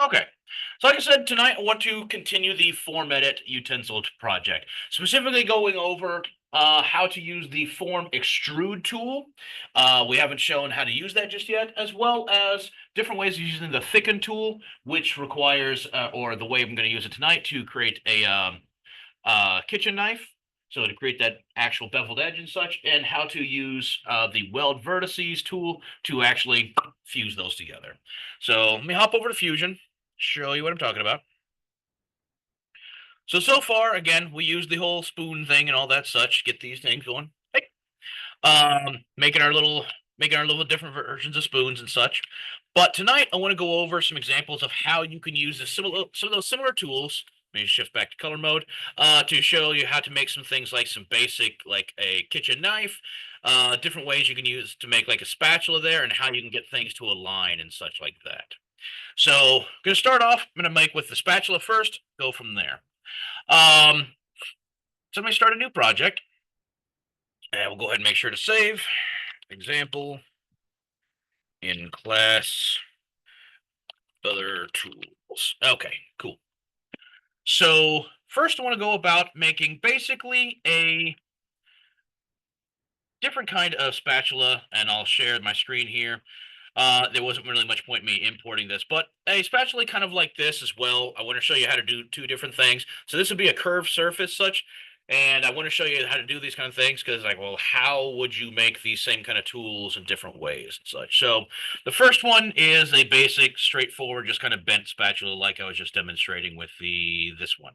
Okay. So like I said, tonight I want to continue the Form Edit utensil project, specifically going over how to use the Form Extrude tool. We haven't shown how to use that just yet, as well as different ways of using the Thicken tool, which requires, or the way I'm going to use it tonight to create a kitchen knife. So to create that actual beveled edge and such, and how to use the Weld Vertices tool to actually fuse those together. So let me hop over to Fusion, show you what I'm talking about. So far, again, we use the whole spoon thing and all that such, get these things going. Hey, making our little different versions of spoons and such. But tonight, I want to go over some examples of how you can use some of those similar tools. Let me shift back to color mode to show you how to make some things like some basic, like a kitchen knife, different ways you can use to make like a spatula there, and how you can get things to align and such like that. So, I'm going to start off. I'm going to make with the spatula first. Go from there. Um, so, I'm going to start a new project, and we'll go ahead and make sure to save. Example in class, other tools. Okay, cool. So first I want to go about making basically a different kind of spatula, and I'll share my screen here. There wasn't really much point in me importing this, but a spatula kind of like this as well. I want to show you how to do two different things. So this would be a curved surface such, and I want to show you how to do these kind of things because like, well, how would you make these same kind of tools in different ways and such? So the first one is a basic, straightforward, just kind of bent spatula like I was just demonstrating with this one.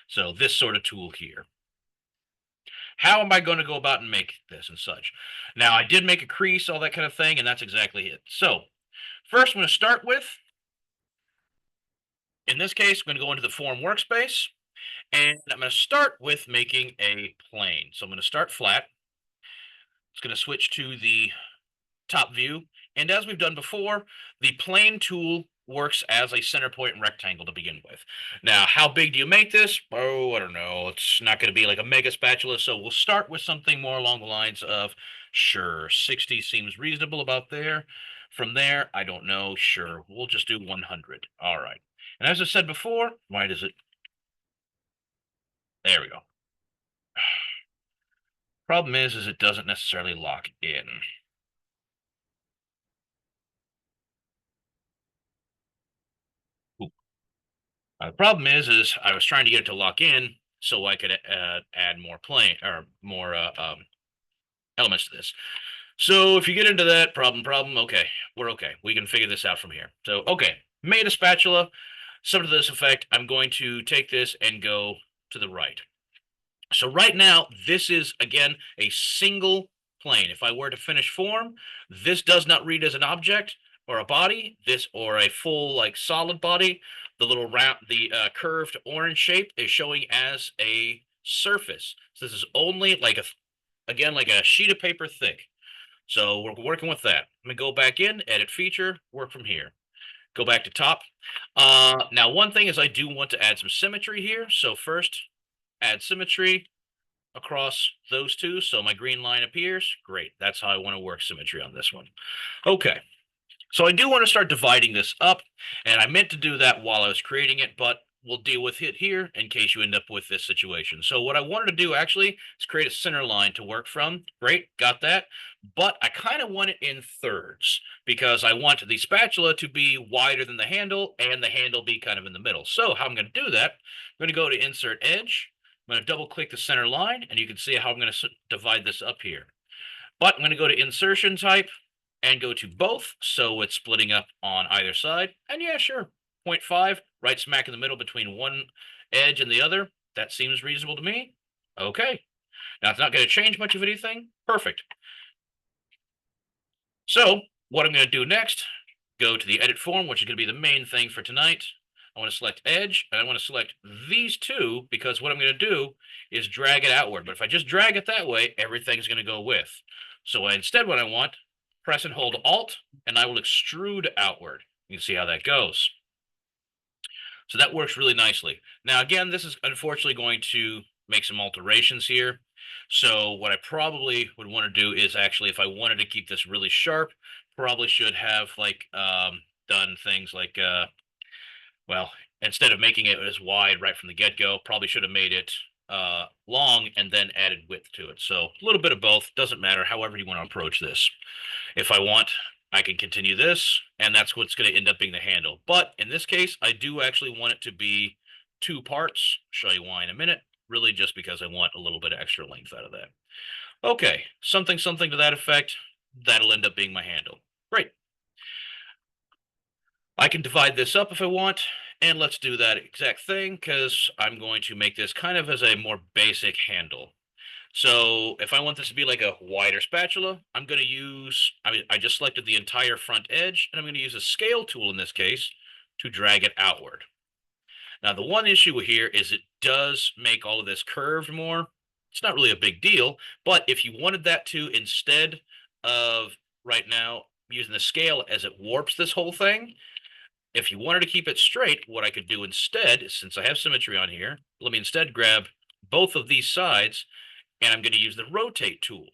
So this sort of tool here. How am I going to go about and make this and such? Now, I did make a crease, all that kind of thing, and that's exactly it. So, first, I'm going to start with, in this case, I'm going to go into the Form Workspace, and I'm going to start with making a plane. So, I'm going to start flat. It's going to switch to the top view. And as we've done before, the plane tool works as a center point rectangle to begin with. Now, how big do you make this? Oh, I don't know. It's not going to be like a mega spatula. So we'll start with something more along the lines of, sure, 60 seems reasonable about there. From there, I don't know. Sure, we'll just do 100. All right. And as I said before, why does it? There we go. Problem is it doesn't necessarily lock in. The problem is I was trying to get it to lock in so I could add more plane or more elements to this. So if you get into that problem, okay, we're okay. We can figure this out from here. So okay, made a spatula. Something to this effect. I'm going to take this and go to the right. So right now, this is again a single plane. If I were to finish form, this does not read as an object or a body, this or a full like solid body. The little round, the curved orange shape is showing as a surface. So this is only like again like a sheet of paper thick. So we're working with that. I'm gonna go back in, edit feature, work from here. Go back to top. Now one thing is I do want to add some symmetry here. So first, add symmetry across those two. So my green line appears. Great. That's how I want to work symmetry on this one. Okay. So I do want to start dividing this up, and I meant to do that while I was creating it, but we'll deal with it here in case you end up with this situation. So what I wanted to do actually is create a center line to work from. Great, got that. But I kind of want it in thirds because I want the spatula to be wider than the handle and the handle be kind of in the middle. So how I'm going to do that, I'm going to go to Insert Edge. I'm going to double click the center line, and you can see how I'm going to divide this up here. But I'm going to go to Insertion Type and go to both, so it's splitting up on either side. And yeah, sure, zero point 0.5, right smack in the middle between one edge and the other. That seems reasonable to me. Okay. Now, it's not going to change much of anything. Perfect. So, what I'm going to do next, go to the edit form, which is going to be the main thing for tonight. I want to select edge, and I want to select these two because what I'm going to do is drag it outward. But if I just drag it that way, everything's going to go with. So instead, what I want, press and hold Alt, and I will extrude outward. You can see how that goes. So that works really nicely. Now, again, this is unfortunately going to make some alterations here. So what I probably would want to do is actually, if I wanted to keep this really sharp, probably should have like done things like Well, instead of making it as wide right from the get-go, probably should have made it long and then added width to it. So a little bit of both, doesn't matter, however you want to approach this. If I want, I can continue this, and that's what's going to end up being the handle. But in this case, I do actually want it to be two parts. Show you why in a minute. Really just because I want a little bit of extra length out of that. Okay, something to that effect. That'll end up being my handle. Great. I can divide this up if I want, and let's do that exact thing because I'm going to make this kind of as a more basic handle. So if I want this to be like a wider spatula, I'm going to use, I just selected the entire front edge, and I'm going to use a scale tool in this case to drag it outward. Now, the one issue here is it does make all of this curved more. It's not really a big deal, but if you wanted that to, instead of right now using the scale as it warps this whole thing, if you wanted to keep it straight, what I could do instead, since I have symmetry on here, let me instead grab both of these sides, and I'm going to use the rotate tool.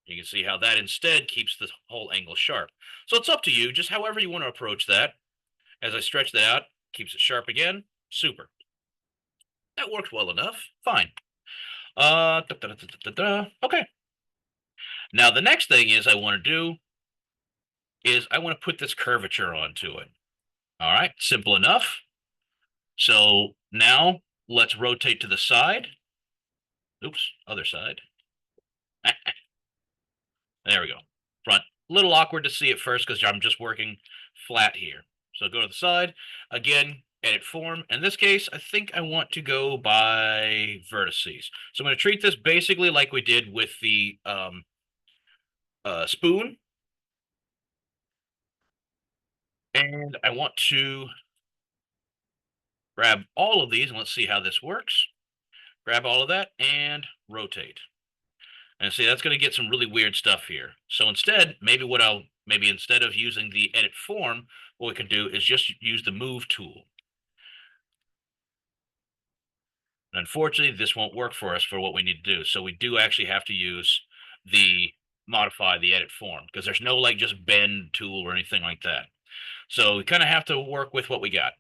You can see how that instead keeps the whole angle sharp. So it's up to you, just however you want to approach that. As I stretch that out, keeps it sharp again. Super. That worked well enough. Fine. Okay. Now the next thing is I want to do is I want to put this curvature onto it. All right, simple enough. So now let's rotate to the side. Oops, other side. There we go. Front. A little awkward to see at first because I'm just working flat here. So go to the side. Again, edit form. In this case, I think I want to go by vertices. So I'm going to treat this basically like we did with the spoon. And I want to grab all of these and let's see how this works. Grab all of that and rotate. And see, that's going to get some really weird stuff here. So instead, maybe instead of using the edit form, what we can do is just use the move tool. And unfortunately, this won't work for us for what we need to do. So we do actually have to use the modify the edit form because there's no like just bend tool or anything like that. So we kind of have to work with what we got.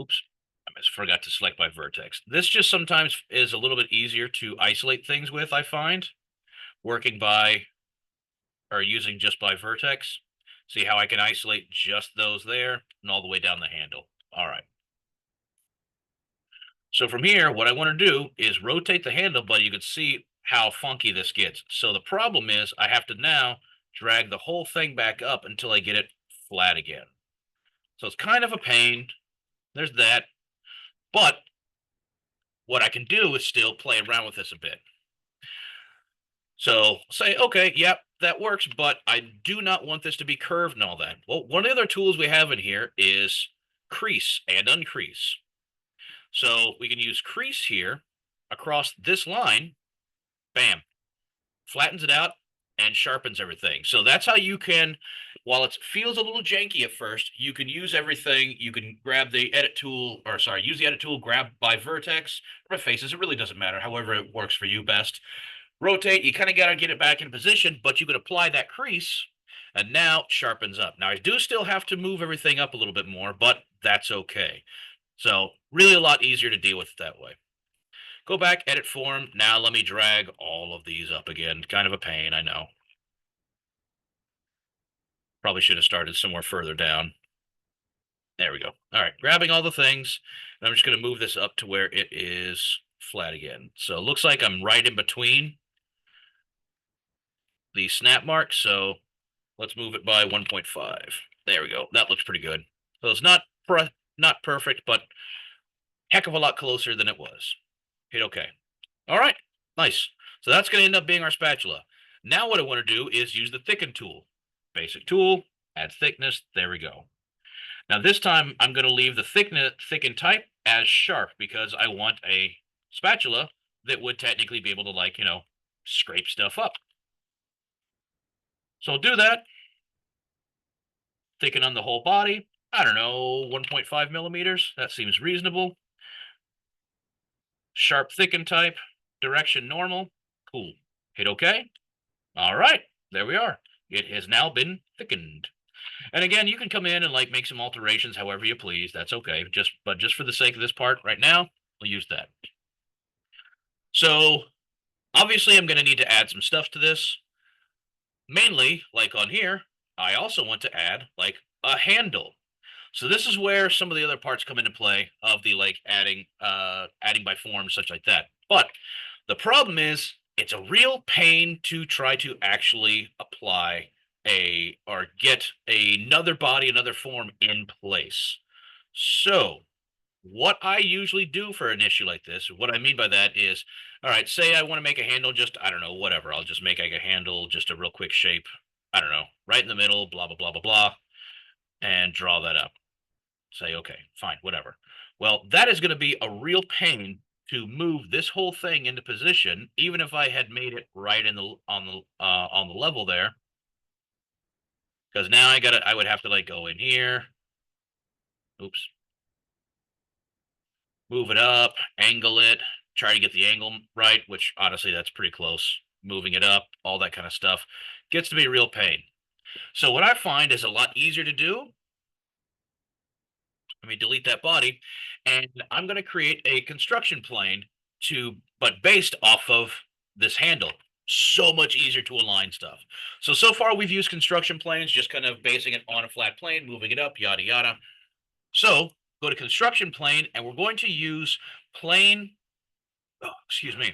Oops. I just forgot to select by vertex. This just sometimes is a little bit easier to isolate things with, I find, working by or using just by vertex. See how I can isolate just those there and all the way down the handle. All right. So from here, what I want to do is rotate the handle, but you can see how funky this gets. So the problem is I have to now drag the whole thing back up until I get it flat again. So it's kind of a pain. There's that. But what I can do is still play around with this a bit. So say, okay, yep, that works, but I do not want this to be curved and all that. Well, one of the other tools we have in here is crease and uncrease. So we can use crease here across this line, bam, flattens it out and sharpens everything. So that's how you can, while it feels a little janky at first, you can use everything. You can grab the edit tool, or sorry, use the edit tool, grab by vertex, or by faces. It really doesn't matter, however it works for you best. Rotate, you kind of got to get it back in position, but you can apply that crease, and now it sharpens up. Now, I do still have to move everything up a little bit more, but that's okay. So, really a lot easier to deal with it that way. Go back, edit form. Now, let me drag all of these up again. Kind of a pain, I know. Probably should have started somewhere further down. There we go. All right, grabbing all the things. And I'm just going to move this up to where it is flat again. So, it looks like I'm right in between the snap marks. So, let's move it by 1.5. There we go. That looks pretty good. So it's not perfect, but heck of a lot closer than it was. Hit OK. All right. Nice. So that's going to end up being our spatula. Now what I want to do is use the thicken tool. Basic tool, add thickness. There we go. Now this time I'm going to leave the thicken type as sharp because I want a spatula that would technically be able to scrape stuff up. So I'll do that. Thicken on the whole body. I don't know, 1.5 millimeters. That seems reasonable. Sharp thicken type. Direction normal. Cool. Hit OK. All right. There we are. It has now been thickened. And again, you can come in and like make some alterations however you please. That's okay. But just for the sake of this part right now, we'll use that. So obviously I'm going to need to add some stuff to this. Mainly, like on here, I also want to add like a handle. So this is where some of the other parts come into play of the like adding by forms, such like that. But the problem is it's a real pain to try to actually apply a or get another body, another form in place. So what I usually do for an issue like this, what I mean by that is, all right, say I want to make a handle, just, I don't know, whatever. I'll just make like a handle, just a real quick shape. I don't know, right in the middle, blah, blah, blah, blah, blah, and draw that up. Say, okay, fine, whatever. Well, that is going to be a real pain to move this whole thing into position, even if I had made it right in the on the level there. Because now I would have to like go in here. Oops. Move it up, angle it, try to get the angle right, which honestly, that's pretty close. Moving it up, all that kind of stuff gets to be a real pain. So what I find is a lot easier to do. Let me delete that body, and I'm going to create a construction plane but based off of this handle. So much easier to align stuff. So far we've used construction planes, just kind of basing it on a flat plane, moving it up, yada yada. So go to construction plane, and we're going to use plane. Oh, excuse me.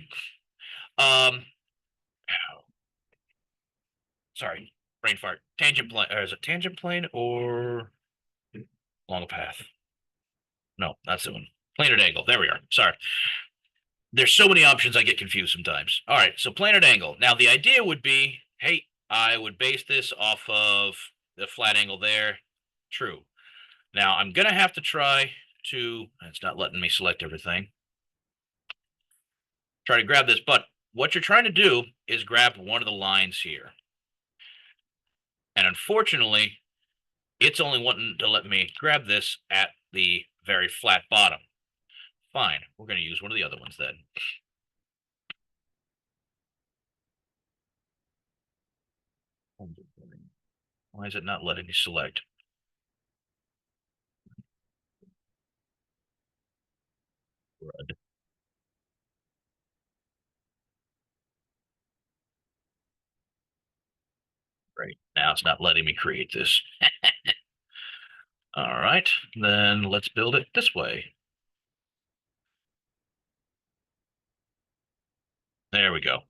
Um, sorry, brain fart. Tangent plane, or is it tangent plane or long path? No, that's the one. Planar angle. There we are. Sorry. There's so many options I get confused sometimes. All right, so planar angle. Now the idea would be, hey, I would base this off of the flat angle there. True. Now I'm gonna have to try to. It's not letting me select everything. Try to grab this, but what you're trying to do is grab one of the lines here. And unfortunately, it's only wanting to let me grab this at the very flat bottom. Fine, we're going to use one of the other ones then. Why is it not letting me select? Red. Great. Now it's not letting me create this. All right, then let's build it this way. There we go.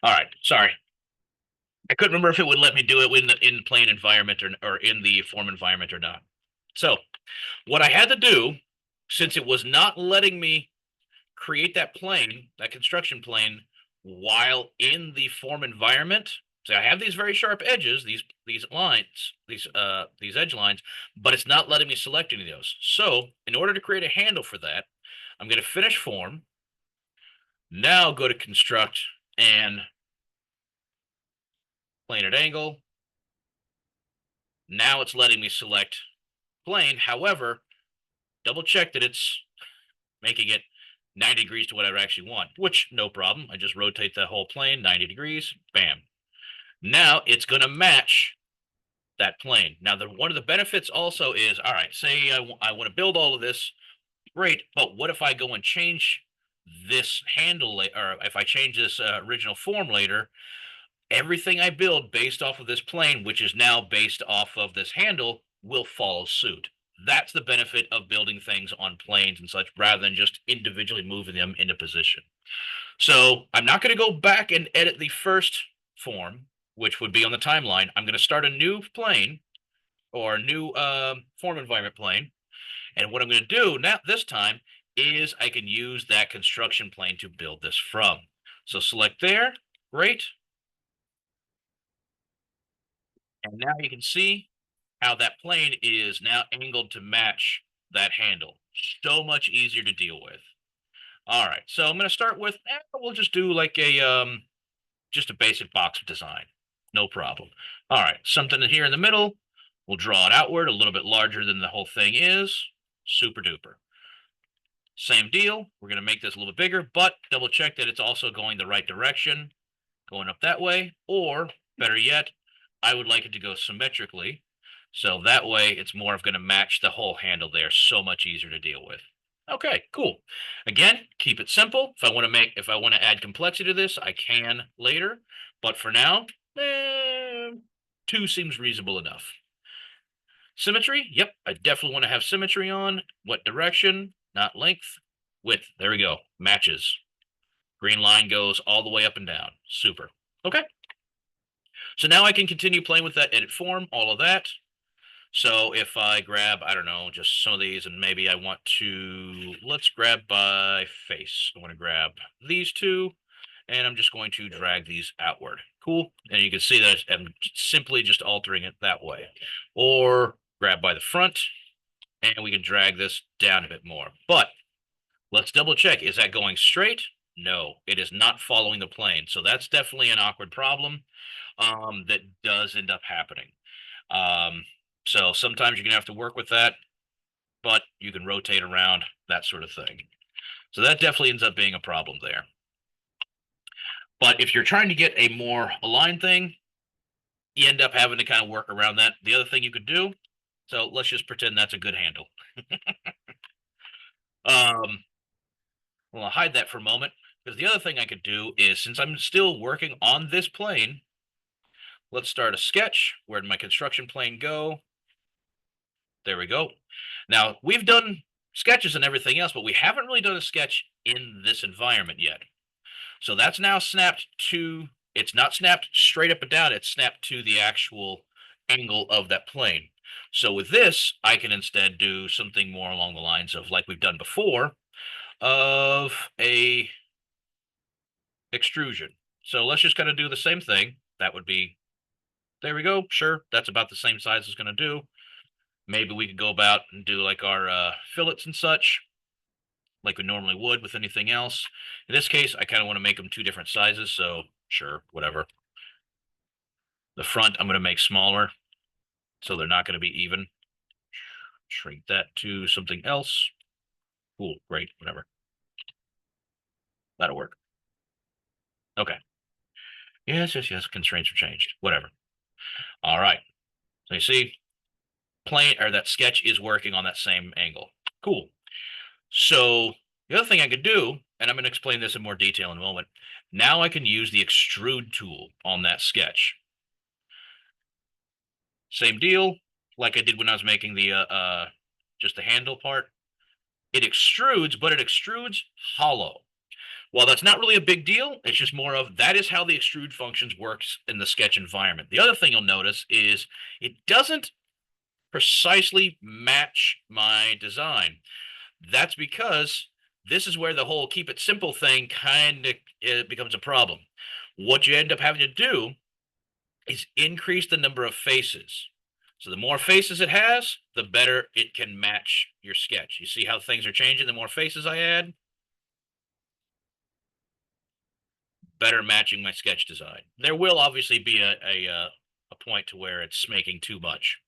All right, sorry. I couldn't remember if it would let me do it in the plane environment or in the form environment or not. So what I had to do, since it was not letting me create that plane, that construction plane, while in the form environment. So I have these very sharp edges, these lines, these edge lines, but it's not letting me select any of those. So in order to create a handle for that, I'm going to finish form. Now go to construct and plane at angle. Now it's letting me select plane. However, double check that it's making it 90 degrees to what I actually want, which no problem. I just rotate the whole plane 90 degrees, bam. Now it's going to match that plane. Now, one of the benefits also is, all right, say I want to build all of this, great, but what if I go and change this handle, or if I change this original form later, everything I build based off of this plane, which is now based off of this handle, will follow suit. That's the benefit of building things on planes and such, rather than just individually moving them into position. So I'm not going to go back and edit the first form, which would be on the timeline. I'm going to start a new plane or a new form environment plane. And what I'm going to do now this time is I can use that construction plane to build this from. So select there. Great. And now you can see how that plane is now angled to match that handle. So much easier to deal with. All right. So I'm going to start with, we'll just do like just a basic box design. No problem. All right, something here in the middle. We'll draw it outward a little bit larger than the whole thing is. Super duper. Same deal. We're going to make this a little bit bigger, but double check that it's also going the right direction, going up that way, or better yet, I would like it to go symmetrically. So that way it's more of going to match the whole handle there. So much easier to deal with. Okay, cool. Again, keep it simple. If I want to add complexity to this, I can later. But for now, eh, two seems reasonable enough. Symmetry? Yep, I definitely want to have symmetry on. What direction? Not length. Width. There we go. Matches. Green line goes all the way up and down. Super. Okay. So now I can continue playing with that edit form, all of that. So if I grab, I don't know, just some of these, and maybe I want to, let's grab by face. I want to grab these two, and I'm just going to drag these outward. Cool. And you can see that I'm simply just altering it that way. Or grab by the front, and we can drag this down a bit more. But let's double check. Is that going straight? No, it is not following the plane. So that's definitely an awkward problem that does end up happening. Um, so sometimes you're going to have to work with that, but you can rotate around, that sort of thing. So that definitely ends up being a problem there. But if you're trying to get a more aligned thing, you end up having to kind of work around that. The other thing you could do, so let's just pretend that's a good handle. Um, well, I'll hide that for a moment because the other thing I could do is, since I'm still working on this plane, let's start a sketch. Where did my construction plane go? There we go. Now, we've done sketches and everything else, but we haven't really done a sketch in this environment yet. So that's now snapped to, it's not snapped straight up and down, it's snapped to the actual angle of that plane. So with this, I can instead do something more along the lines of, like we've done before, of a extrusion. So let's just kind of do the same thing. That would be, there we go. Sure, that's about the same size it's going to do. Maybe we could go about and do like our fillets and such, like we normally would with anything else. In this case, I kind of want to make them two different sizes, so sure, whatever. The front I'm going to make smaller, so they're not going to be even. Shrink that to something else. Cool, great, whatever. That'll work. Okay. Yes, yes, yes. Constraints are changed. Whatever. All right. So you see, plane or that sketch is working on that same angle. Cool. So the other thing I could do, and I'm going to explain this in more detail in a moment. Now I can use the extrude tool on that sketch. Same deal, like I did when I was making the just the handle part. It extrudes, but it extrudes hollow. While that's not really a big deal, it's just more of that is how the extrude functions works in the sketch environment. The other thing you'll notice is it doesn't precisely match my design. That's because this is where the whole keep it simple thing kind of becomes a problem. What you end up having to do is increase the number of faces. So the more faces it has, the better it can match your sketch. You see how things are changing? The more faces I add, better matching my sketch design. There will obviously be a point to where it's making too much.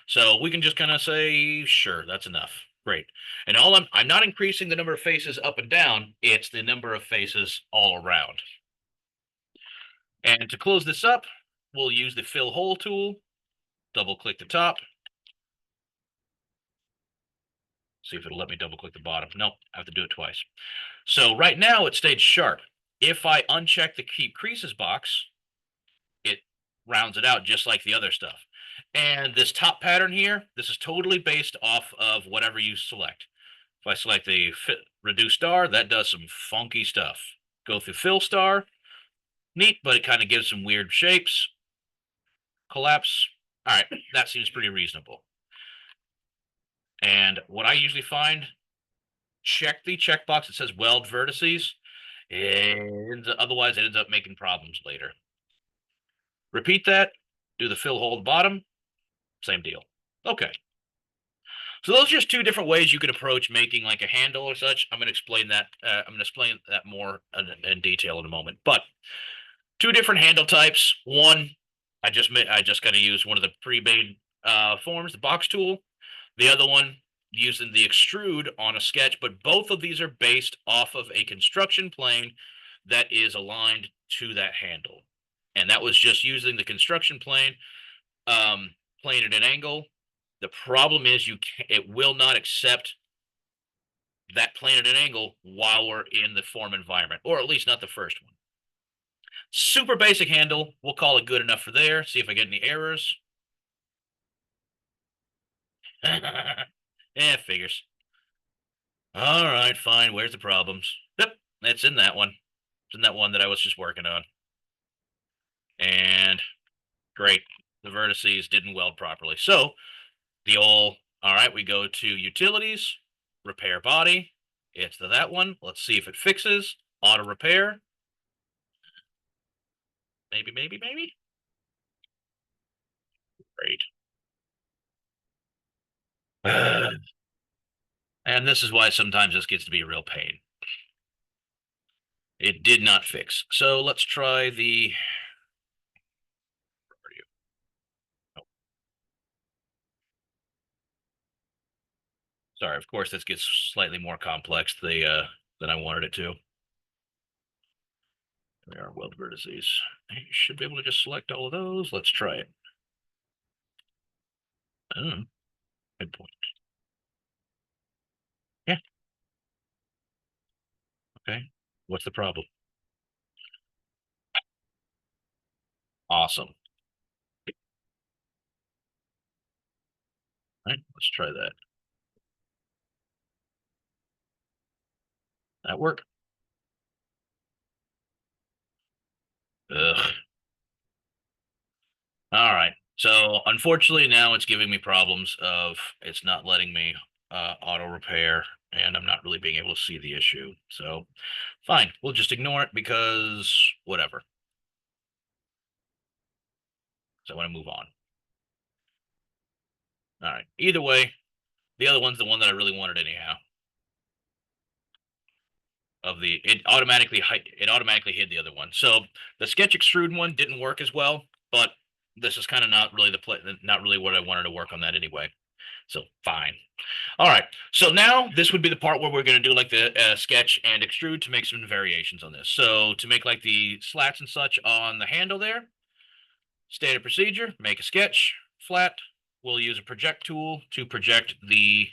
So we can just kind of say, sure, that's enough. Great. And I'm not increasing the number of faces up and down, it's the number of faces all around. And to close this up, we'll use the fill hole tool, double click the top. See if it'll let me double click the bottom. Nope, I have to do it twice. So right now it stayed sharp. If I uncheck the keep creases box, it rounds it out just like the other stuff. And this top pattern here, this is totally based off of whatever you select. If I select the reduce star, that does some funky stuff. Go through fill star, neat, but it kind of gives some weird shapes. Collapse, all right, that seems pretty reasonable. And what I usually find, check the checkbox that says weld vertices. Otherwise, it ends up making problems later. Repeat that, do the fill hole bottom, same deal. Okay. So those are just two different ways you could approach making like a handle or such. I'm going to explain that. I'm going to explain that more in detail in a moment. But two different handle types. One, I just got to use one of the pre-made forms, the box tool. The other one using the extrude on a sketch. But both of these are based off of a construction plane that is aligned to that handle, and that was just using the construction plane, plane at an angle The problem is it will not accept that plane at an angle while we're in the form environment, or at least not the first one. Super basic handle. We'll call it good enough for there. See if I get any errors. Yeah, figures. All right, fine. Where's the problems? Yep, it's in that one. It's in that one that I was just working on. And great. The vertices didn't weld properly. So all right, we go to utilities, repair body. It's that one. Let's see if it fixes. Auto repair. Maybe, maybe, maybe. Great. And this is why sometimes this gets to be a real pain. It did not fix. So let's try the. Where are you? Oh, sorry. Of course, this gets slightly more complex than I wanted it to. There are weld vertices. You should be able to just select all of those. Let's try it. Oh, good point. Yeah. Okay. What's the problem? Awesome. All right. Let's try that. That work? Ugh. All right. So unfortunately now it's giving me problems of it's not letting me auto repair and I'm not really being able to see the issue. So fine, we'll just ignore it because whatever. So I want to move on. All right. Either way, the other one's the one that I really wanted anyhow. It automatically hid the other one. So the sketch extrude one didn't work as well, but this is kind of not really not really what I wanted to work on that anyway. So fine. All right. So now this would be the part where we're going to do like the sketch and extrude to make some variations on this. So to make like the slats and such on the handle there, standard procedure, make a sketch, flat. We'll use a project tool to project the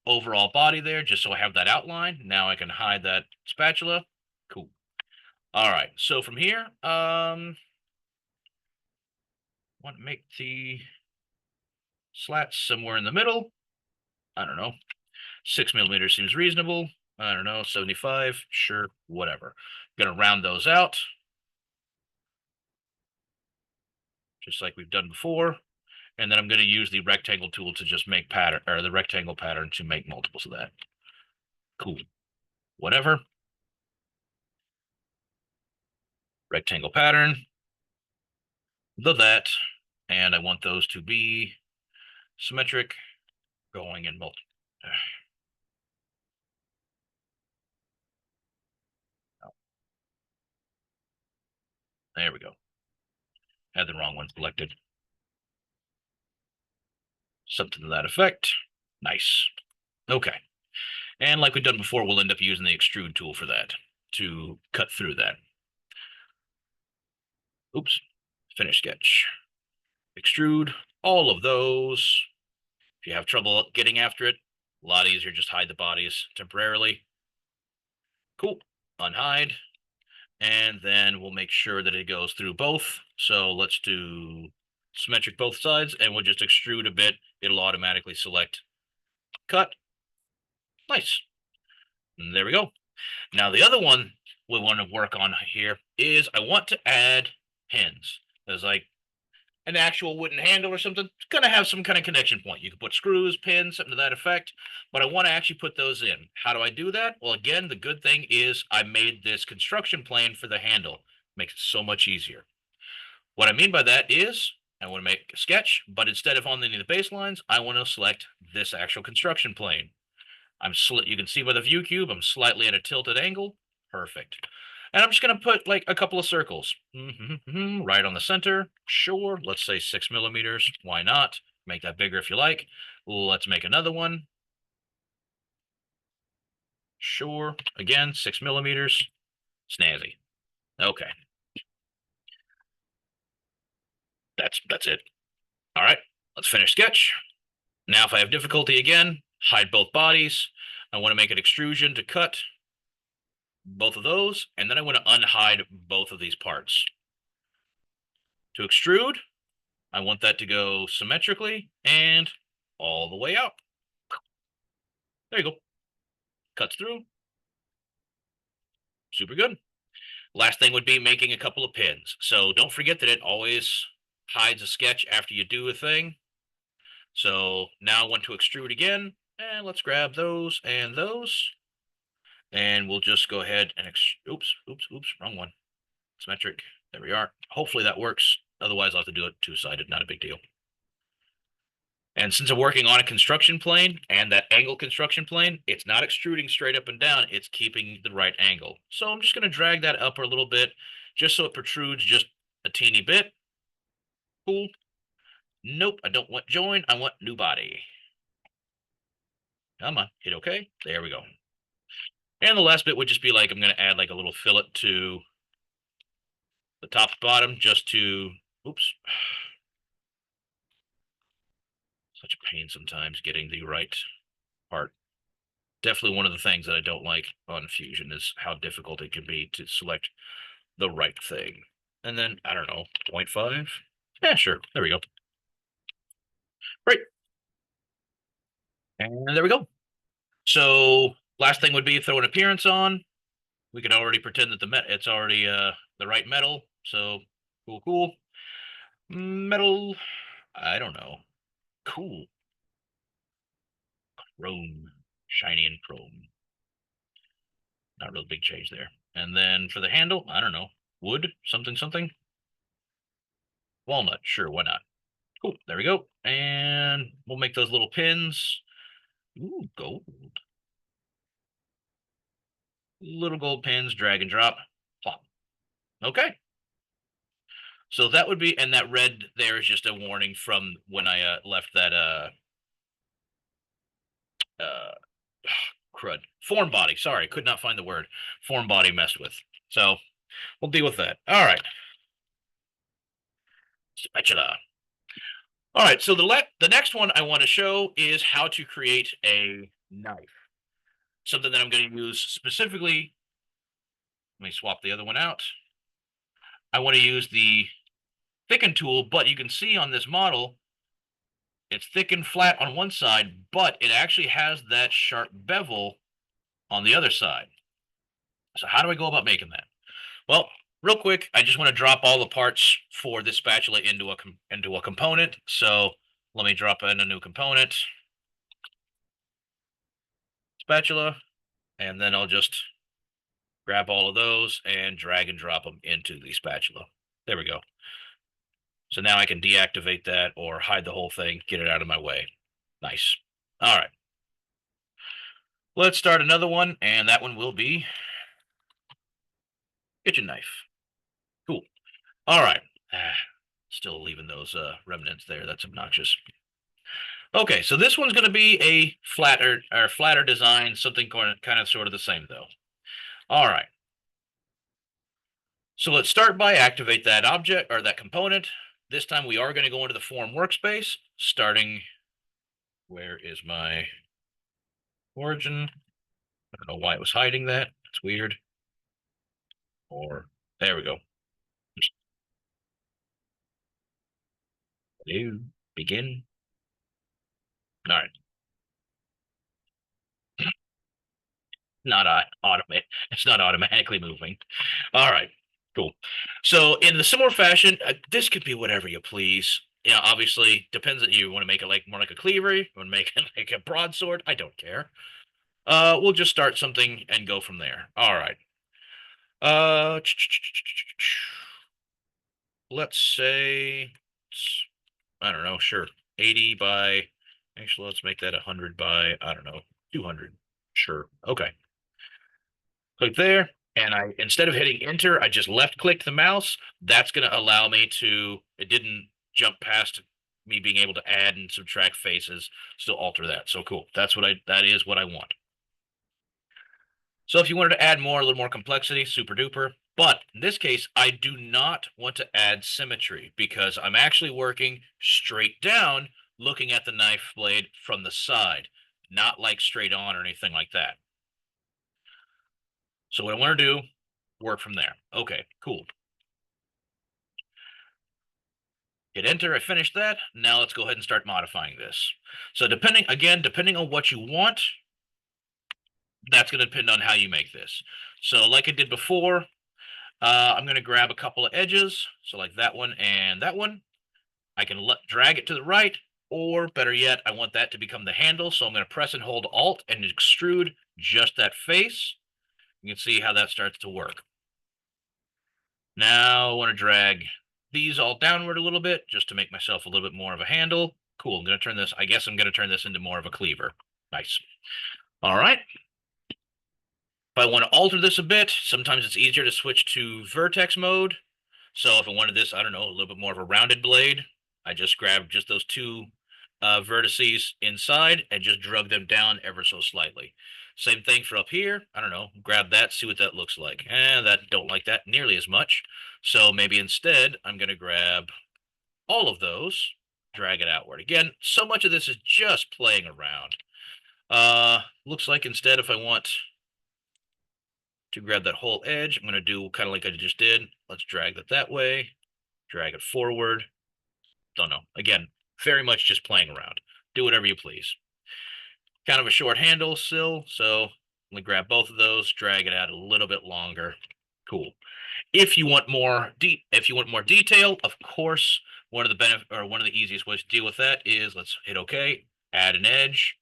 overall body there, just so I have that outline. Now I can hide that spatula. Cool. All right. So from here, want to make the slats somewhere in the middle. I don't know. 6 millimeters seems reasonable. I don't know, 75, sure, whatever. Gonna round those out, just like we've done before. And then I'm gonna use the rectangle tool to just make pattern, or the rectangle pattern to make multiples of that. Cool. Whatever. Rectangle pattern, that, and I want those to be symmetric, going in multiple. There we go. Had the wrong one selected. Something to that effect. Nice. Okay. And like we've done before, we'll end up using the extrude tool for that to cut through that. Oops. Finish sketch. Extrude all of those. If you have trouble getting after it, a lot easier, just hide the bodies temporarily. Cool. Unhide. And then we'll make sure that it goes through both. So let's do symmetric both sides, and we'll just extrude a bit. It'll automatically select cut. Nice. And there we go. Now the other one we want to work on here is I want to add pins. There's like an actual wooden handle or something. It's going to have some kind of connection point. You can put screws, pins, something to that effect, but I want to actually put those in. How do I do that? Well, again, the good thing is I made this construction plane for the handle. Makes it so much easier. What I mean by that is I want to make a sketch, but instead of on any of the baselines, I want to select this actual construction plane. You can see by the view cube, I'm slightly at a tilted angle. Perfect. And I'm just going to put like a couple of circles right on the center. Sure. Let's say 6 millimeters. Why not? Make that bigger if you like. Let's make another one. Sure. Again, 6 millimeters. Snazzy. Okay. That's it. All right. Let's finish sketch. Now, if I have difficulty again, hide both bodies. I want to make an extrusion to cut both of those, and then I want to unhide both of these parts. To extrude, I want that to go symmetrically and all the way out. There you go. Cuts through. Super good. Last thing would be making a couple of pins. So don't forget that it always hides a sketch after you do a thing. So now I want to extrude again. And let's grab those and those. And we'll just go ahead and oops, wrong one. Symmetric. There we are. Hopefully that works. Otherwise, I'll have to do it two-sided. Not a big deal. And since I'm working on a construction plane and that angle construction plane, it's not extruding straight up and down. It's keeping the right angle. So I'm just going to drag that up a little bit just so it protrudes just a teeny bit. Cool. Nope, I don't want join. I want new body. Come on, hit OK. There we go. And the last bit would just be like I'm going to add like a little fillet to the top and bottom just to, oops. Such a pain sometimes getting the right part. Definitely one of the things that I don't like on Fusion is how difficult it can be to select the right thing. And then, I don't know, 0.5? Yeah, sure. There we go. Great. And there we go. So last thing would be throw an appearance on. We could already pretend that it's already the right metal. So cool. Metal, I don't know. Cool. Chrome, shiny and chrome. Not real big change there. And then for the handle, I don't know. Wood, something. Walnut, sure, why not? Cool, there we go. And we'll make those little pins. Ooh, gold. Little gold pins, drag and drop, plop. Okay. So that would be, and that red there is just a warning from when I left that uh crud. Form body. Sorry, could not find the word. Form body messed with. So we'll deal with that. All right. Spatula. All right, so the next one I want to show is how to create a knife. Something that I'm going to use specifically. Let me swap the other one out. I want to use the thicken tool, but you can see on this model, it's thick and flat on one side, but it actually has that sharp bevel on the other side. So how do I go about making that? Well, real quick, I just want to drop all the parts for this spatula into a component. So let me drop in a new component, spatula, and then I'll just grab all of those and drag and drop them into the spatula. There we go. So now I can deactivate that or hide the whole thing, get it out of my way. Nice. All right. Let's start another one, and that one will be kitchen knife. Cool. All right. Still leaving those remnants there. That's obnoxious. Okay, so this one's going to be a flatter design, something kind of sort of the same though. All right. So let's start by activate that object or that component. This time we are going to go into the Form Workspace, starting, where is my origin? I don't know why it was hiding that. It's weird. Or there we go. New, begin. All right. Not automatic. It's not automatically moving. All right. Cool. So in the similar fashion, this could be whatever you please. Obviously depends on you want to make it like more like a cleaver, you want to make it like a broadsword. I don't care. We'll just start something and go from there. All right. Uh, let's say, I don't know, sure, 80 by, actually, let's make that 100 by, I don't know, 200. Sure. Okay. Click there. And instead of hitting enter, I just left clicked the mouse. That's going to allow me to, it didn't jump past me being able to add and subtract faces, still alter that. So cool. That is what I want. So if you wanted to add a little more complexity, super duper. But in this case, I do not want to add symmetry because I'm actually working straight down looking at the knife blade from the side, not like straight on or anything like that. So what I want to do, work from there. Okay, cool. Hit enter. I finished that. Now let's go ahead and start modifying this. So depending on what you want, that's going to depend on how you make this. So like I did before, I'm going to grab a couple of edges. So like that one and that one. I can drag it to the right, or better yet, I want that to become the handle. So I'm going to press and hold Alt and extrude just that face. You can see how that starts to work. Now I want to drag these all downward a little bit just to make myself a little bit more of a handle. Cool. I'm going to turn this, I guess I'm going to turn this into more of a cleaver. Nice. All right. If I want to alter this a bit, sometimes it's easier to switch to vertex mode. So if I wanted this, I don't know, a little bit more of a rounded blade, I just grabbed just those two vertices inside and just drug them down ever so slightly. Same thing for up here. I don't know, grab that, see what that looks like. And that don't like that nearly as much. So maybe instead I'm going to grab all of those, drag it outward. Again, so much of this is just playing around. Looks like instead if I want to grab that whole edge, I'm going to do kind of like I just did. Let's drag that way, drag it forward. Don't know. Again, very much just playing around. Do whatever you please. Kind of a short handle still, so let me grab both of those, drag it out a little bit longer. Cool. If you want more detail, of course, one of the easiest ways to deal with that is let's hit OK, add an edge,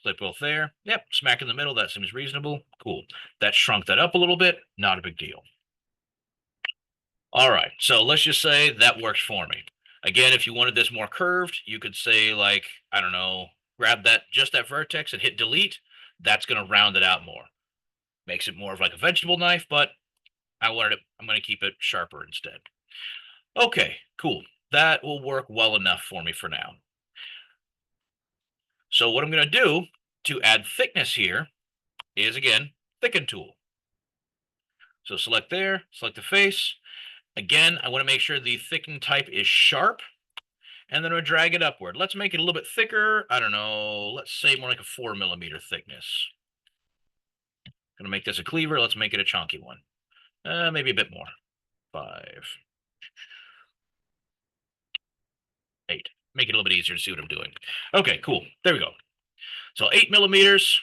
flip both there. Yep, smack in the middle. That seems reasonable. Cool. That shrunk that up a little bit. Not a big deal. All right, so let's just say that works for me. Again, if you wanted this more curved, you could say like, I don't know, grab just that vertex and hit delete. That's going to round it out more. Makes it more of like a vegetable knife, but I'm going to keep it sharper instead. Okay, cool. That will work well enough for me for now. So what I'm going to do to add thickness here is again, thicken tool. So select there, select the face. Again, I want to make sure the thicken type is sharp. And then we'll drag it upward. Let's make it a little bit thicker. I don't know. Let's say more like a 4mm thickness. Gonna make this a cleaver. Let's make it a chunky one. Maybe a bit more. 5, 8. Make it a little bit easier to see what I'm doing. Okay, cool. There we go. So 8mm,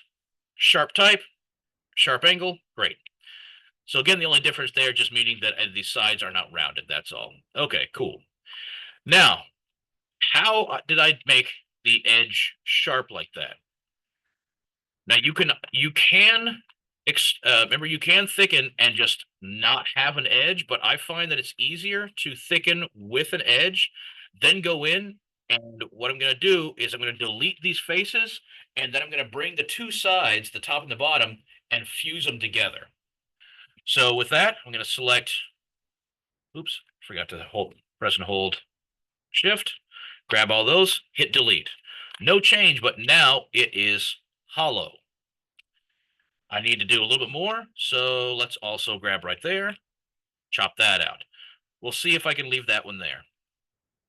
sharp type, sharp angle. Great. So again, the only difference there just meaning that the sides are not rounded. That's all. Okay, cool. Now, how did I make the edge sharp like that? Now remember you can thicken and just not have an edge, but I find that it's easier to thicken with an edge, then go in and what I'm going to do is I'm going to delete these faces and then I'm going to bring the two sides, the top and the bottom, and fuse them together. So with that, I'm going to select, oops, forgot to press and hold shift, grab all those, hit delete. No change, but now it is hollow. I need to do a little bit more, so let's also grab right there, chop that out. We'll see if I can leave that one there.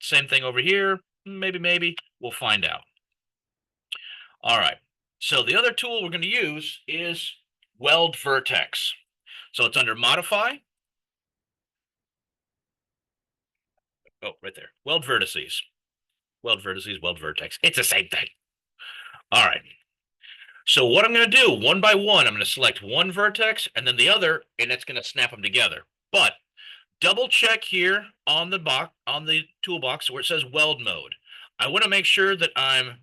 Same thing over here, maybe, we'll find out. All right, so the other tool we're going to use is Weld Vertex. So it's under Modify. Oh, right there, Weld Vertices. Weld Vertices, Weld Vertex. It's the same thing. All right. So what I'm going to do, one by one, I'm going to select one vertex and then the other, and it's going to snap them together. But double check here on the toolbox where it says weld mode. I want to make sure that I'm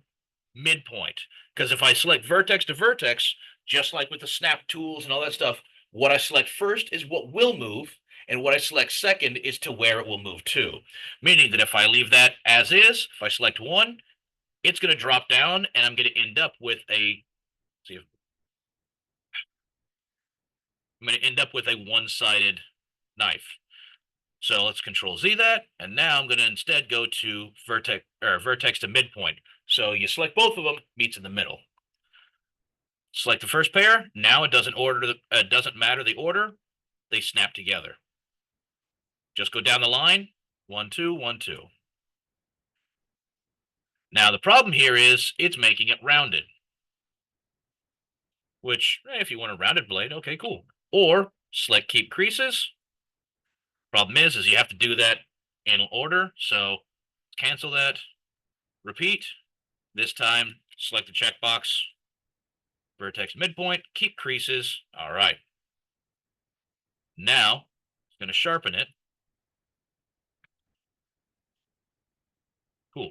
midpoint because if I select vertex to vertex, just like with the snap tools and all that stuff, what I select first is what will move, and what I select second is to where it will move to. Meaning that if I leave that as is, if I select one, it's going to drop down, and I'm going to end up with a one-sided knife. So let's Control Z that, and now I'm going to instead go to vertex to midpoint. So you select both of them, meets in the middle. Select the first pair. Now it doesn't matter the order; they snap together. Just go down the line. 1, 2, 1, 2. Now, the problem here is it's making it rounded, which, if you want a rounded blade, okay, cool. Or select keep creases. Problem is you have to do that in order. So cancel that, repeat. This time, select the checkbox, vertex midpoint, keep creases. All right. Now, it's going to sharpen it. Cool.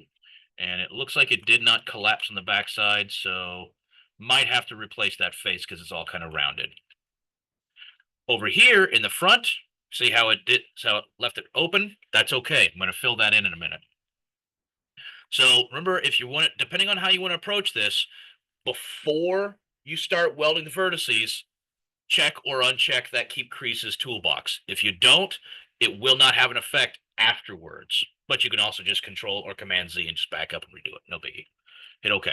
And it looks like it did not collapse on the backside, so might have to replace that face because it's all kind of rounded. Over here in the front, see how it did, so it left it open? That's okay. I'm going to fill that in a minute. So remember, if you want it, depending on how you want to approach this, before you start welding the vertices, check or uncheck that keep creases toolbox. If you don't, it will not have an effect afterwards. But you can also just control or command Z and just back up and redo it. No biggie. Hit OK.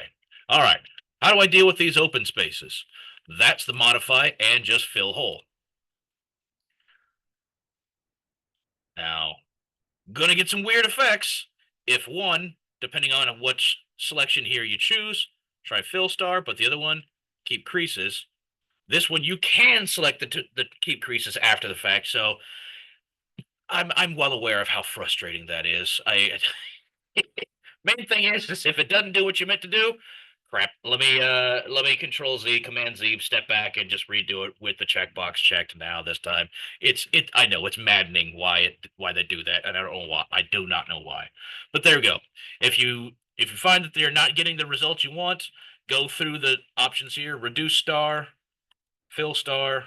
All right. How do I deal with these open spaces? That's the modify and just fill hole. Now, gonna get some weird effects. If one, depending on which selection here you choose, try fill star, but the other one, keep creases. This one you can select the keep creases after the fact. So I'm well aware of how frustrating that is. I main thing is if it doesn't do what you meant to do, crap. Let me control Z, command Z, step back and just redo it with the checkbox checked now this time. I know it's maddening why they do that, and I don't know why. I do not know why. But there we go. If you find that you're not getting the results you want, go through the options here, reduce star, fill star,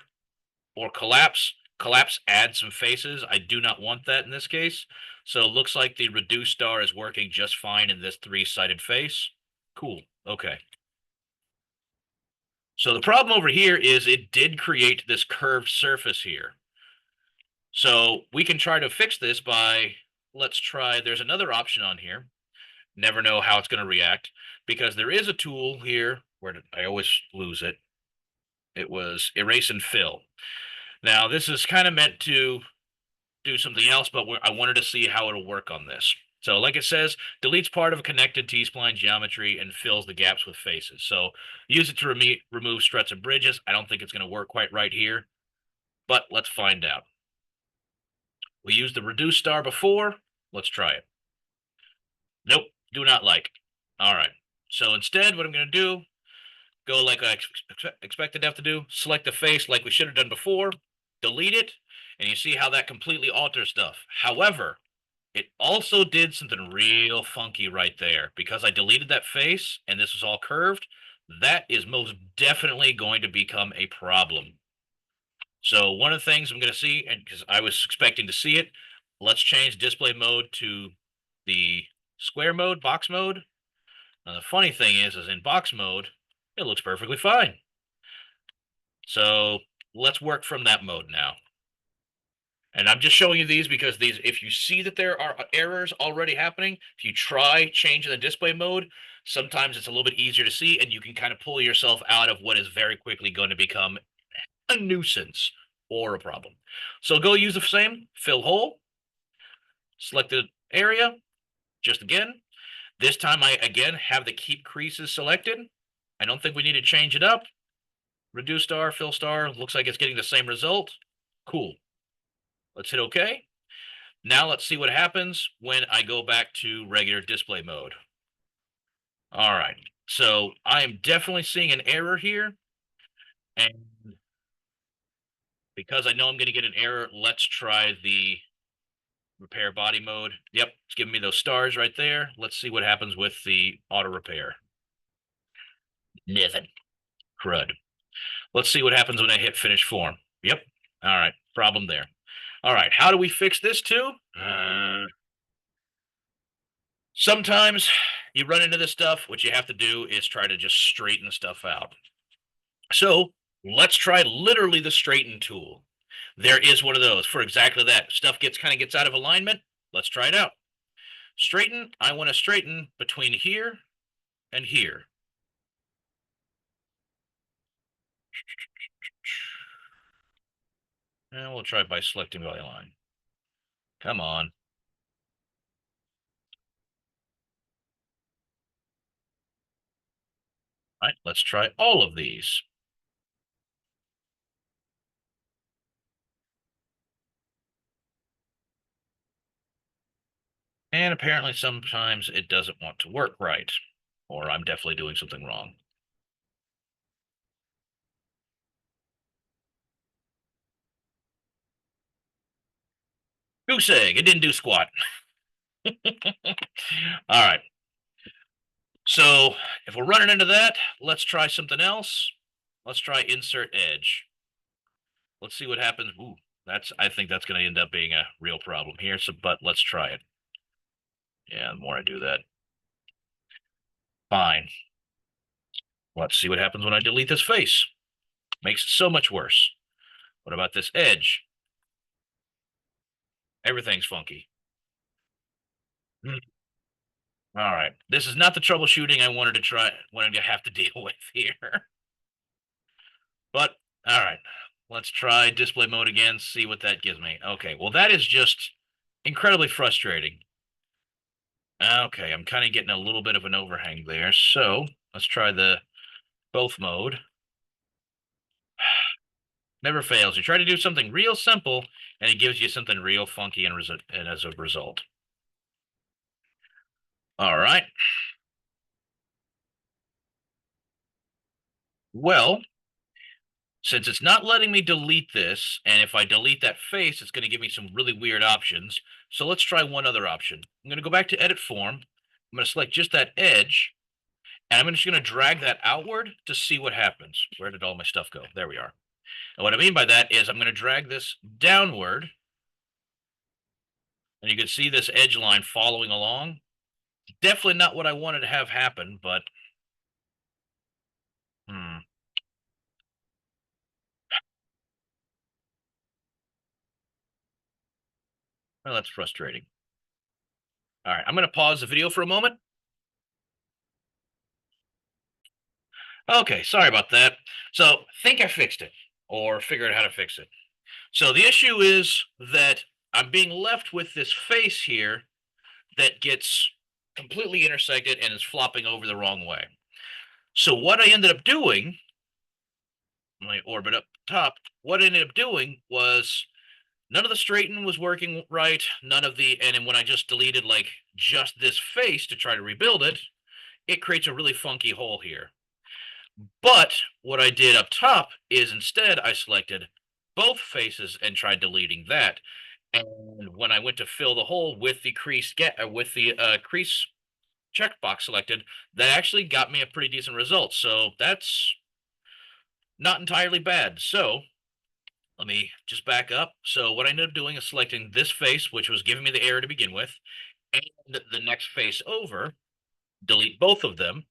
or collapse. Collapse adds some faces. I do not want that in this case. So it looks like the reduce star is working just fine in this three-sided face. Cool. Okay. So the problem over here is it did create this curved surface here. So we can try to fix this by, let's try, there's another option on here. Never know how it's going to react because there is a tool here where I always lose it. It was erase and fill. Now this is kind of meant to do something else, but I wanted to see how it'll work on this. So like it says, deletes part of a connected T-spline geometry and fills the gaps with faces. So use it to remove struts and bridges. I don't think it's going to work quite right here, but let's find out. We used the reduce star before. Let's try it. Nope, do not like. All right. So instead, what I'm going to do, go like I expected to have to do, select the face like we should have done before, delete it, and you see how that completely alters stuff. However, it also did something real funky right there. Because I deleted that face and this is all curved, that is most definitely going to become a problem. So one of the things I'm going to see, and because I was expecting to see it, let's change display mode to the square mode, box mode. Now the funny thing is in box mode, it looks perfectly fine. So let's work from that mode now. And I'm just showing you these because if you see that there are errors already happening, if you try changing the display mode, sometimes it's a little bit easier to see and you can kind of pull yourself out of what is very quickly going to become a nuisance or a problem. So go use the same, fill hole, select the area, just again. This time I again have the keep creases selected. I don't think we need to change it up. Reduce star, fill star, looks like it's getting the same result. Cool. Let's hit OK. Now let's see what happens when I go back to regular display mode. All right. So I am definitely seeing an error here. And because I know I'm going to get an error, let's try the repair body mode. Yep, it's giving me those stars right there. Let's see what happens with the auto repair. Nothing. Crud. Let's see what happens when I hit finish form. Yep. All right. Problem there. All right. How do we fix this too? Sometimes you run into this stuff. What you have to do is try to just straighten the stuff out. So let's try literally the straighten tool. There is one of those for exactly that. Stuff kind of gets out of alignment. Let's try it out. Straighten. I want to straighten between here and here. And we'll try by selecting value line. Come on. All right, let's try all of these. And apparently sometimes it doesn't want to work right, or I'm definitely doing something wrong. Goose egg, it didn't do squat. All right. So if we're running into that, let's try something else. Let's try insert edge. Let's see what happens. Ooh, I think that's going to end up being a real problem here. So, but let's try it. Yeah, the more I do that, fine. Let's see what happens when I delete this face. Makes it so much worse. What about this edge? Everything's funky. Hmm. All right. This is not the troubleshooting I wanted to have to deal with here. But all right. Let's try display mode again, see what that gives me. Okay. Well, that is just incredibly frustrating. Okay, I'm kind of getting a little bit of an overhang there. So let's try the both mode. Never fails. You try to do something real simple, and it gives you something real funky and as a result. All right. Well, since it's not letting me delete this, and if I delete that face, it's going to give me some really weird options. So let's try one other option. I'm going to go back to edit form. I'm going to select just that edge, and I'm just going to drag that outward to see what happens. Where did all my stuff go? There we are. And what I mean by that is I'm going to drag this downward, and you can see this edge line following along. Definitely not what I wanted to have happen, but hmm, well, that's frustrating. All right, I'm going to pause the video for a moment. Okay, sorry about that. So, think I fixed it or figured out how to fix it. So, the issue is that I'm being left with this face here that gets completely intersected and is flopping over the wrong way. So, what I ended up doing, my orbit up top, what I ended up doing was none of the straighten was working right. None of the, and then when I just deleted like just this face to try to rebuild it, it creates a really funky hole here. But what I did up top is instead I selected both faces and tried deleting that. And when I went to fill the hole with the crease checkbox selected, that actually got me a pretty decent result. So that's not entirely bad. So let me just back up. So what I ended up doing is selecting this face, which was giving me the error to begin with, and the next face over, delete both of them,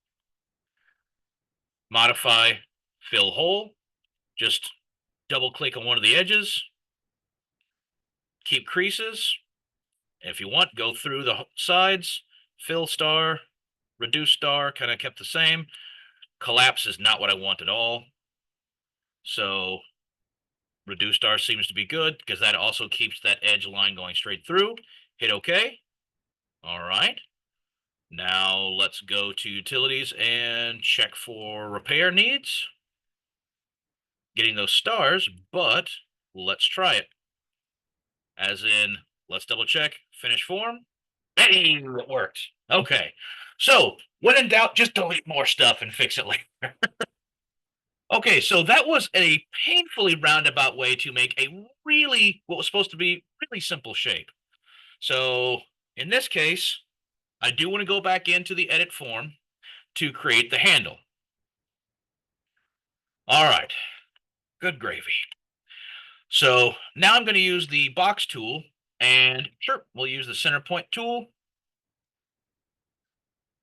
modify, fill hole, just double click on one of the edges, keep creases. If you want, go through the sides, fill star, reduce star, kind of kept the same. Collapse is not what I want at all. So reduce star seems to be good because that also keeps that edge line going straight through. Hit OK. All right. Now let's go to utilities and check for repair needs. Getting those stars, but let's try it. As in, let's double check, finish form. Hey, it worked. Okay. So when in doubt, just delete more stuff and fix it later. Okay, so that was a painfully roundabout way to make a really, what was supposed to be really simple shape. So in this case, I do want to go back into the edit form to create the handle. All right, good gravy. So now I'm going to use the box tool, and sure, we'll use the center point tool.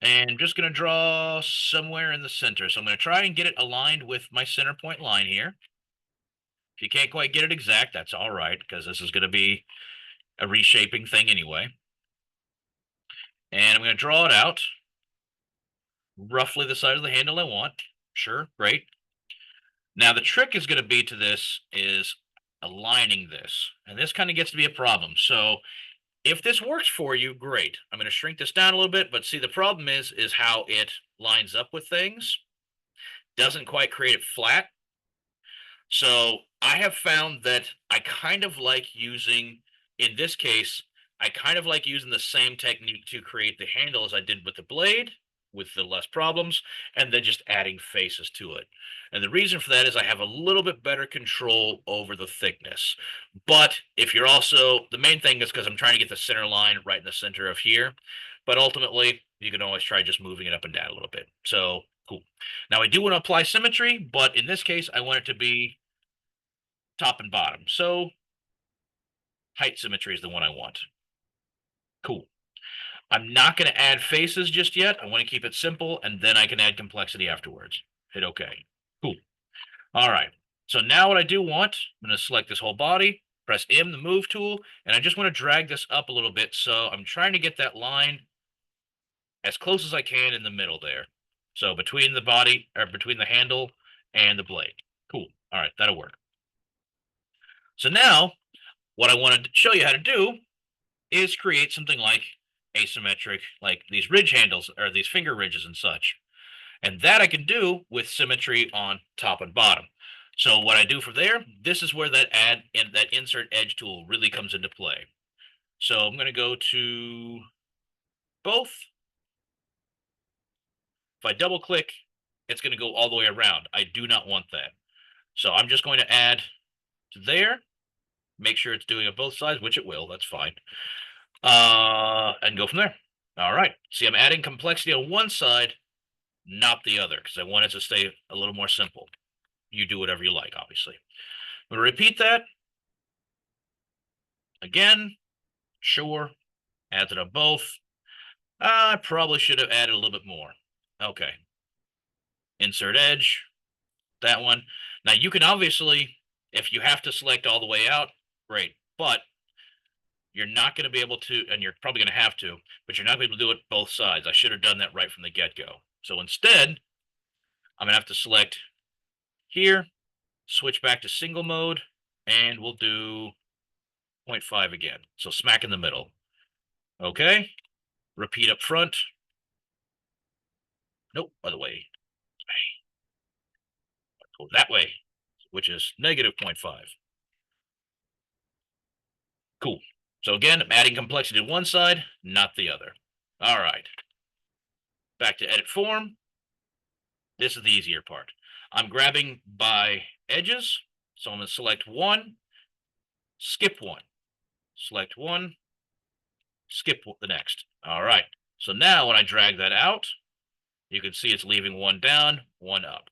And I'm just going to draw somewhere in the center. So I'm going to try and get it aligned with my center point line here. If you can't quite get it exact, that's all right, because this is going to be a reshaping thing anyway. And I'm going to draw it out roughly the size of the handle I want. Sure, great. Now the trick is going to be to this is aligning this. And this kind of gets to be a problem. So if this works for you, great. I'm going to shrink this down a little bit, but see the problem is how it lines up with things. doesn't quite create it flat. So I have found that I kind of like using, in this case, I kind of like using the same technique to create the handle as I did with the blade, with the less problems, and then just adding faces to it. And the reason for that is I have a little bit better control over the thickness. But if you're also, the main thing is because I'm trying to get the center line right in the center of here. But ultimately, you can always try just moving it up and down a little bit. So cool. Now I do want to apply symmetry, but in this case, I want it to be top and bottom. So height symmetry is the one I want. Cool. I'm not going to add faces just yet. I want to keep it simple, and then I can add complexity afterwards. Hit OK. Cool. All right. So now what I do want, I'm going to select this whole body, press M, the move tool, and I just want to drag this up a little bit. So I'm trying to get that line as close as I can in the middle there. So between the body, or between the handle and the blade. Cool. All right. That'll work. So now what I wanted to show you how to do is create something like asymmetric, like these ridge handles or these finger ridges and such. And that I can do with symmetry on top and bottom. So what I do from there, this is where that add and that insert edge tool really comes into play. So I'm going to go to both. If I double click, it's going to go all the way around. I do not want that. So I'm just going to add to there, make sure it's doing it both sides, which it will. That's fine. And go from there. All right. See, I'm adding complexity on one side, not the other, because I want it to stay a little more simple. You do whatever you like, obviously. I'm going to repeat that again. Sure. Add it on both. I probably should have added a little bit more. Okay. Insert edge. That one. Now you can obviously, if you have to select all the way out, great. But you're not going to be able to, and you're probably going to have to, but you're not going to be able to do it both sides. I should have done that right from the get-go. So instead, I'm going to have to select here, switch back to single mode, and we'll do 0.5 again. So smack in the middle. Okay. Repeat up front. Nope, other way. Go that way, which is negative 0.5. Cool. So again, I'm adding complexity to one side, not the other. All right. Back to edit form. This is the easier part. I'm grabbing by edges. So I'm going to select one, skip one, select one, skip the next. All right. So now when I drag that out, you can see it's leaving one down, one up.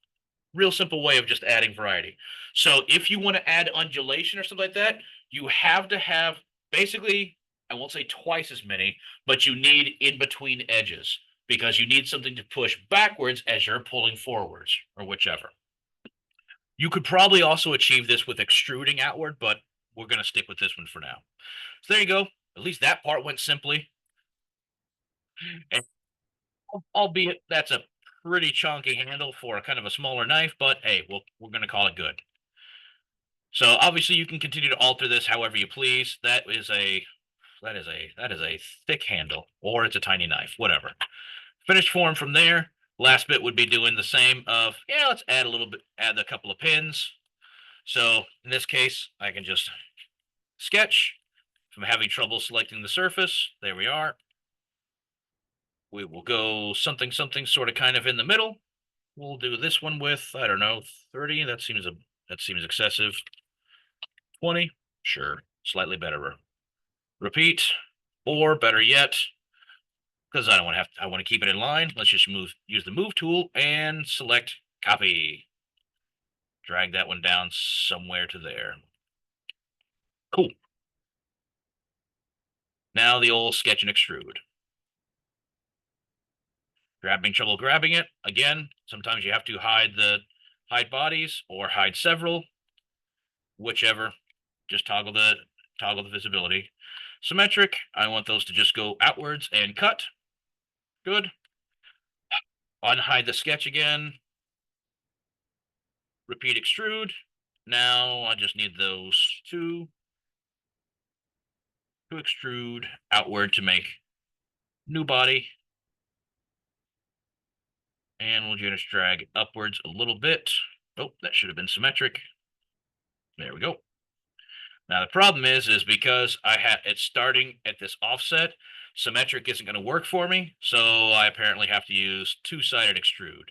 Real simple way of just adding variety. So if you want to add undulation or something like that, you have to have basically, I won't say twice as many, but you need in between edges because you need something to push backwards as you're pulling forwards or whichever. You could probably also achieve this with extruding outward, but we're going to stick with this one for now. So there you go. At least that part went simply. And albeit that's a pretty chunky handle for a kind of a smaller knife, but hey, we're going to call it good. So obviously you can continue to alter this however you please. That is a thick handle, or it's a tiny knife, whatever. Finished form from there. Last bit would be doing the same of, yeah, let's add a little bit, add a couple of pins. So in this case, I can just sketch. If I'm having trouble selecting the surface, there we are. We will go something, something sort of kind of in the middle. We'll do this one with, I don't know, 30. That seems excessive. 20. Sure. Slightly better. Repeat. Or better yet, because I don't want to have I want to keep it in line. Let's just use the move tool and select copy. Drag that one down somewhere to there. Cool. Now the old sketch and extrude. Having trouble grabbing it. Again, sometimes you have to hide bodies or hide several, whichever. Just toggle the visibility. Symmetric, I want those to just go outwards and cut. Good. Unhide the sketch again. Repeat extrude. Now I just need those two to extrude outward to make new body. And we'll just drag upwards a little bit. Oh, that should have been symmetric. There we go. Now the problem is because I have it's starting at this offset, symmetric isn't going to work for me, so I apparently have to use two-sided extrude.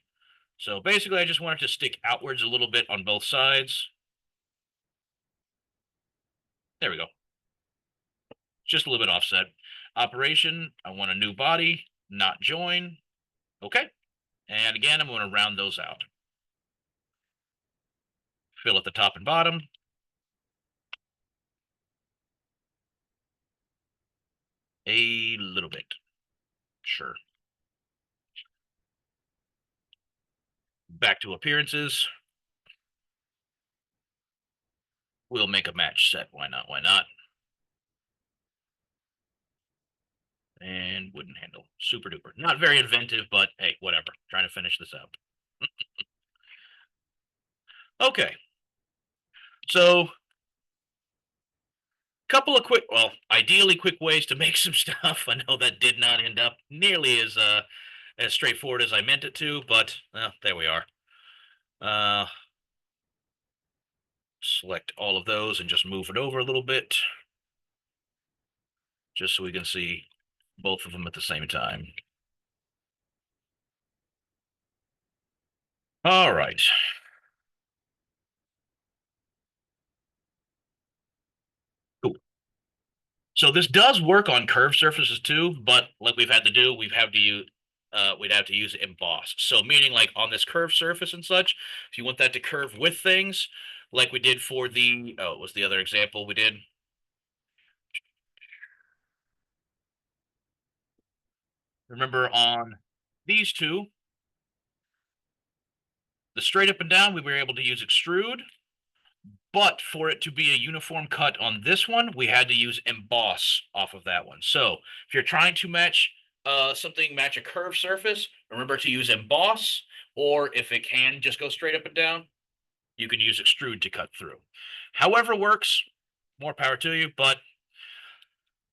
So basically, I just want it to stick outwards a little bit on both sides. There we go. Just a little bit offset. Operation, I want a new body, not join. Okay. And again, I'm going to round those out. Fill at the top and bottom. A little bit. Sure. Back to appearances. We'll make a match set. Why not? Why not? And wooden handle. Super duper. Not very inventive, but hey, whatever. Trying to finish this out. Okay. So, couple of quick, well, ideally quick ways to make some stuff. I know that did not end up nearly as straightforward as I meant it to, but well, there we are. Uh, Select all of those and just move it over a little bit, just so we can see both of them at the same time. All right. Cool. So this does work on curved surfaces too, but like we've had to do, we'd have to use emboss. So meaning like on this curved surface and such, if you want that to curve with things, like we did for the what was the other example we did? Remember on these two, the straight up and down, we were able to use extrude, but for it to be a uniform cut on this one, we had to use emboss off of that one. So if you're trying to match a curved surface, remember to use emboss, or if it can just go straight up and down, you can use extrude to cut through. However works, more power to you, but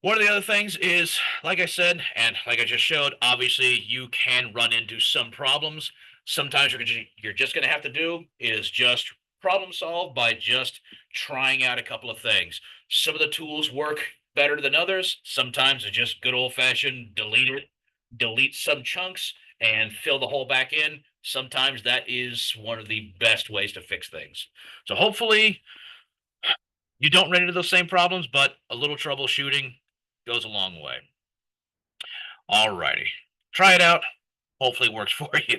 one of the other things is, like I said, and like I just showed, obviously you can run into some problems. Sometimes you're just going to have to do is just problem solve by just trying out a couple of things. Some of the tools work better than others. Sometimes it's just good old fashioned delete some chunks and fill the hole back in. Sometimes that is one of the best ways to fix things. So hopefully you don't run into those same problems, but a little troubleshooting goes a long way. All righty. Try it out. Hopefully it works for you.